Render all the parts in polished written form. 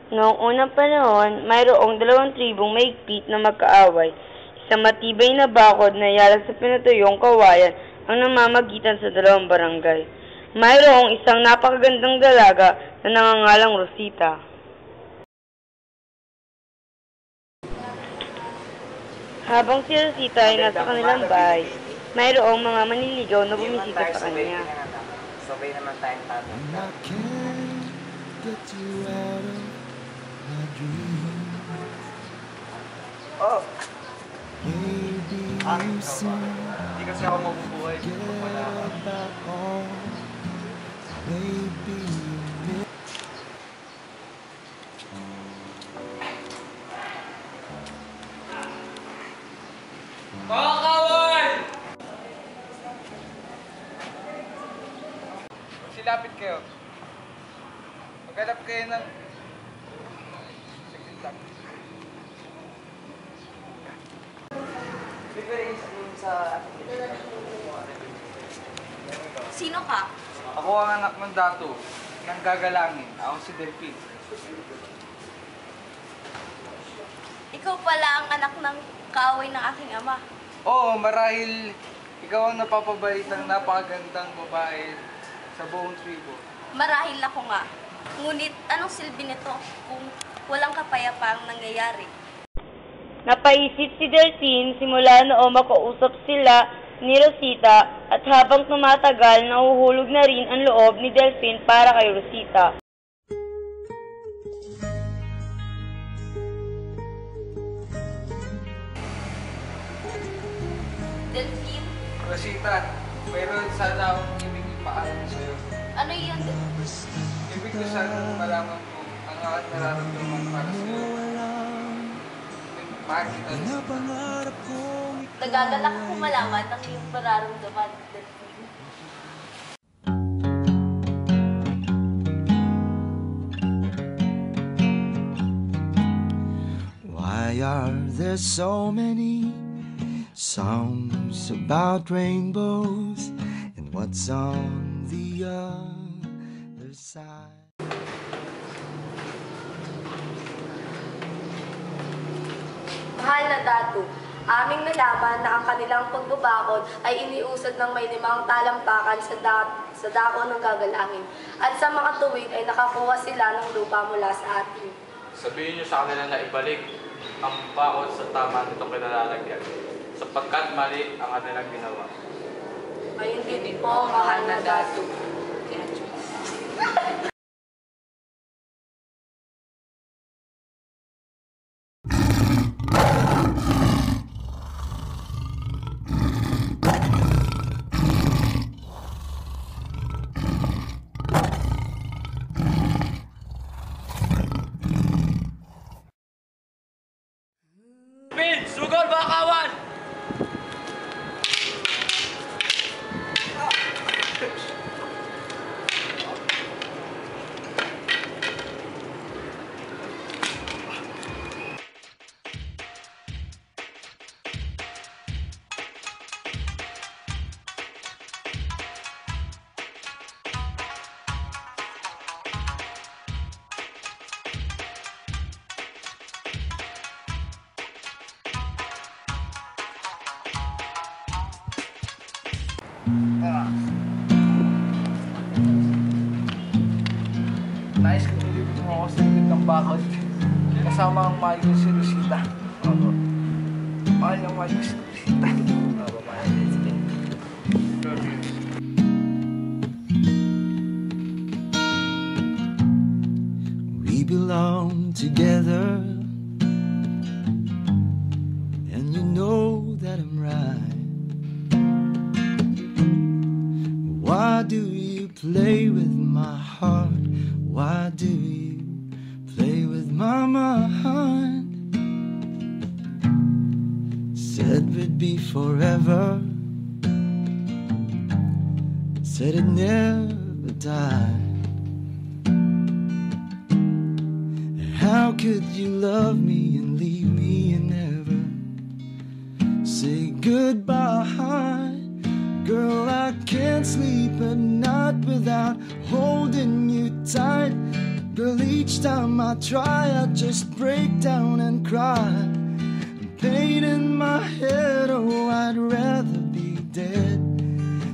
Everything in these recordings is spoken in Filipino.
Noong unang panahon, mayroong dalawang tribong maigpit na magkaaway. Isang matibay na bakod na yalag sa pinatuyong kawayan ang namamagitan sa dalawang barangay. Mayroong isang napakagandang dalaga na nangangalang Rosita. Habang si Rosita ay nasa kanilang bahay, mayroong mga manliligaw na bumisita sa kanya. Sabay naman tayong tatanda. Oh! Hindi kasi ako mabubuhay kung wala ka. Mga kawal! Silapit kayo. Maghanap kayo ng... Sige lang. Sino ka? Ako ang anak ng dato, ng gagalangin. Ako si Delphine. Ikaw pala ang anak ng kaaway ng aking ama. Oo, marahil ikaw ang napapabalitang napakagandang babae sa buong tribo. Marahil ako nga. Ngunit anong silbi nito kung walang kapayapaang nangyayari? Napaisip si Delphine simula noong makausap sila ni Rosita at habang tumatagal nahuhulog na rin ang loob ni Delphine para kay Rosita. Delphine? Rosita, mayroon sana akong ibig ipaalam sa'yo. Ano yun? Ibig ko sana malaman mo ang aking nararamdaman para sa'yo. Makikita niyo. Nagagalak ako malaman ang iyong mararamdaman, Delphine. Why are there so many songs about rainbows and what's on the other side? Mahal na dato, aming nalaman na ang kanilang pagbabakod ay iniusad ng may 5 talampakan sa dako ng gagalangin. At sa mga tuwid ay nakakuha sila ng lupa mula sa atin. Sabihin niyo sa kanila na ibalik ang bakod sa tama nitong kinalalagyan, sapagkat mali ang kanilang ginawa. Ayun din po, mahal na dato. Sugol, mga kawan! Nais ko nilipin mo ako sa likod ng bakod. Kasama ang mahal ko si Rosita. Oo. Mahal na mahal ko si Rosita. Oo, mahal ko si Rosita. Love you. We belong together, and you know that I'm right. Why do you play with my heart? Why do you play with my mind? Said we'd be forever, said it'd never die. How could you love me and leave me and never say goodbye? Girl, I can't sleep at night without holding you tight. Girl, each time I try, I just break down and cry. Pain in my head, oh, I'd rather be dead.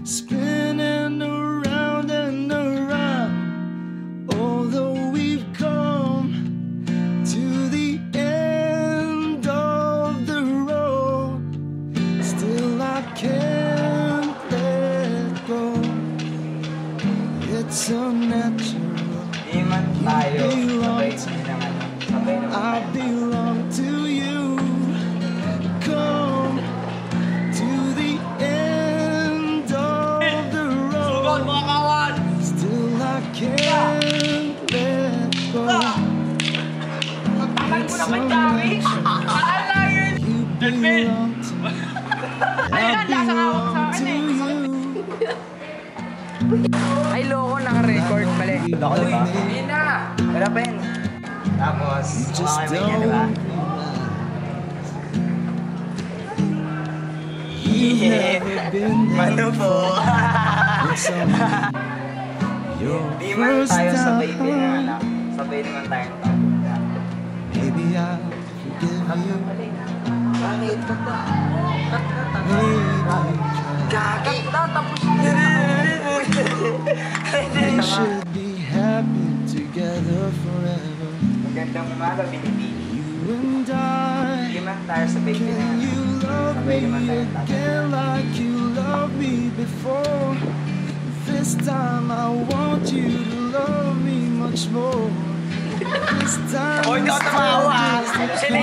Spinning around and around, although we've come to the end of the road, still I can't let go. It's unnatural. Di man tayo sabay naman. Sabay naman I tayo. belong to you. Come to the end of the road. Still I can't let go. It's unnatural. You belong to me. I belong to you. Ay, loko, naka-record pala. Loko, diba? Hindi na! Wala pa yun. Tapos, Just okay niya, diba? don't You've never been there Mano po. with someone. Your Di man first tayo sabay din na time. anak. Sabay naman tayo. Maybe I'll forgive you. Bakit? Maybe Gagi! Tapos we should be happy together forever. Magandang umaga, Binibini. You and Di I. man tayo sabay din na Can you love Sabay me naman tayo. again like you loved me before? This time I want you to love me much more. This time Hoy, di ako it's tumawa! just Sila!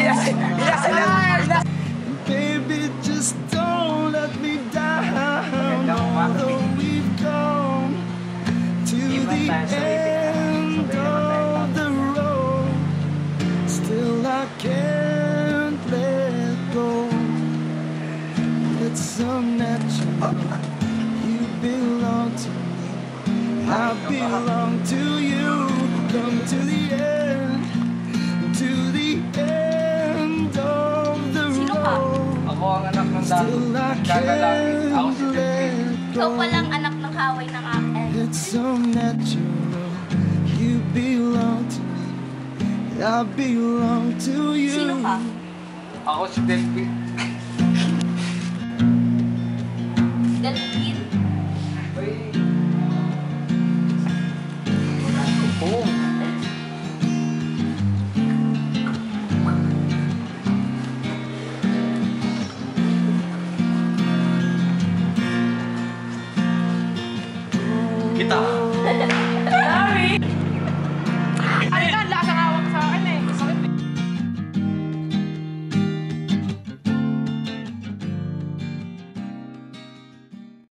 baby, just don't let me down. Magandang umaga, Although we've come to Di man the tayo sabay end din na. of the road, still I can't let go. It's unnatural. You belong to me. I belong to you. Come to the end of the road. Ako ang anak ng Still I gagalangin. Ako si can't Delphi. let Ikaw go. palang anak ng kaway ng akin. It's so natural. You belong to me. I belong to you. Sino ka? Ako si Delphi. Delphine? Oo. Kita.